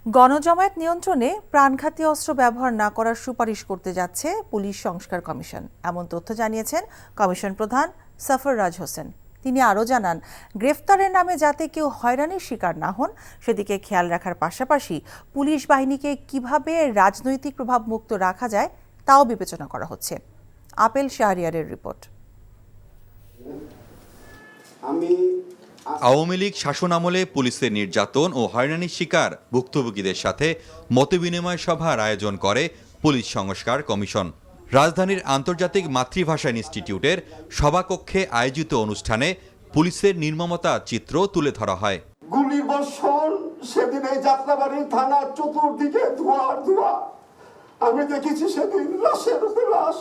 গণজমায়েত নিয়ন্ত্রণে প্রাণঘাতী অস্ত্র ব্যবহার না করার সুপারিশ করতে যাচ্ছে পুলিশ সংস্কার কমিশন, এমন তথ্য জানিয়েছেন কমিশন প্রধান সফররাজ হোসেন। তিনি আরও জানান, গ্রেফতারের নামে যাতে কেউ হয়রানির শিকার না হন সেদিকে খেয়াল রাখার পাশাপাশি পুলিশ বাহিনীকে কিভাবে রাজনৈতিক প্রভাব মুক্ত রাখা যায় তাও বিবেচনা করা হচ্ছে। আপেল শাহরিয়ারের রিপোর্ট। আওয়ামী লীগ শাসনামলে পুলিশের নির্যাতন ও হয়রানির শিকার ভুক্তভোগীদের সাথে মতবিনিময় সভার আয়োজন করে পুলিশ সংস্কার কমিশন। রাজধানীর আন্তর্জাতিক মাতৃভাষা ইনস্টিটিউটের সভাকক্ষে আয়োজিত অনুষ্ঠানে পুলিশের নির্মমতা চিত্র তুলে ধরা হয়। গুলির বর্ষণ, সেদিন এই যাত্রাবাড়ি থানার চতুর্দিকে ধোঁয়ার ধোঁয়া। আমি দেখেছি সেদিন লাশের উপর লাশ।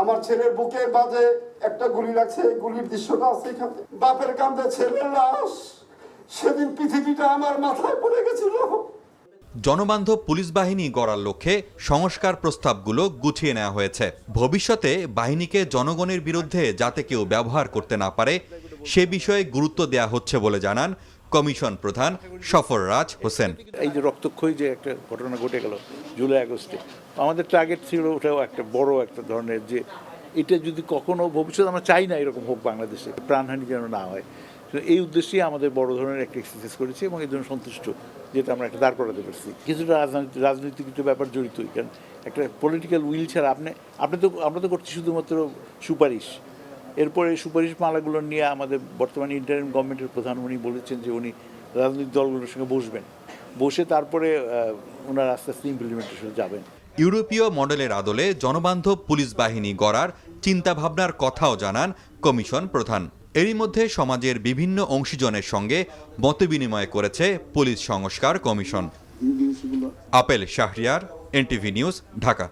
আমার ছেলের বুকে বাজে একটা গুলি লাগছে, গুলির দৃশ্যটা আছে এখানে। বাপের কাঁধে ছেলের লাশ। সেদিন পৃথিবীটা আমার মাথায় পড়ে গেছিল। জনবান্ধব পুলিশ বাহিনী গড়ার লক্ষ্যে সংস্কার প্রস্তাবগুলো গুছিয়ে নেওয়া হয়েছে। ভবিষ্যতে বাহিনীকে জনগণের বিরুদ্ধে যাতে কেউ ব্যবহার করতে না পারে সে বিষয়ে গুরুত্ব দেওয়া হচ্ছে বলে জানান কমিশন প্রধান সফররাজ হোসেন। এই যে রক্তক্ষয়ী যে একটা ঘটনা ঘটে গেল জুলাই আগস্টে, আমাদের টার্গেট ছিল ওটাও একটা বড় একটা ধরনের, যে এটা যদি কখনো ভবিষ্যতে আমরা চাই না এরকম হোক, বাংলাদেশে প্রাণহানি যেন না হয়। এই উদ্দেশ্যেই আমাদের বড় ধরনের একটা এক্সারসাইজ করেছি এবং এই জন্য সন্তুষ্ট যেটা আমরা একটা দাঁড় করাতে পারছি। কিছুটা রাজনৈতিক কিছু ব্যাপার জড়িতই, কারণ একটা পলিটিক্যাল উইল ছাড়া আমরা তো করছি শুধুমাত্র সুপারিশ। এরপরে সুপারিশ মালাগুলো নিয়ে আমাদের বর্তমানে ইন্টারিম গভর্নমেন্টের প্রধান উনি বলেছেন যে উনি রাজনৈতিক দলগুলোর সঙ্গে বসে তারপরে ওনার আস্তে আস্তে ইমপ্লিমেন্টেশনে যাবেন। ইউরোপীয় মডেলের আদলে জনবান্ধব পুলিশ বাহিনী গড়ার চিন্তাভাবনার কথাও জানান কমিশন প্রধান। এরই মধ্যে সমাজের বিভিন্ন অংশীজনের সঙ্গে মতবিনিময় করেছে পুলিশ সংস্কার commission. Apple Shahriar, NTV news, Dhaka.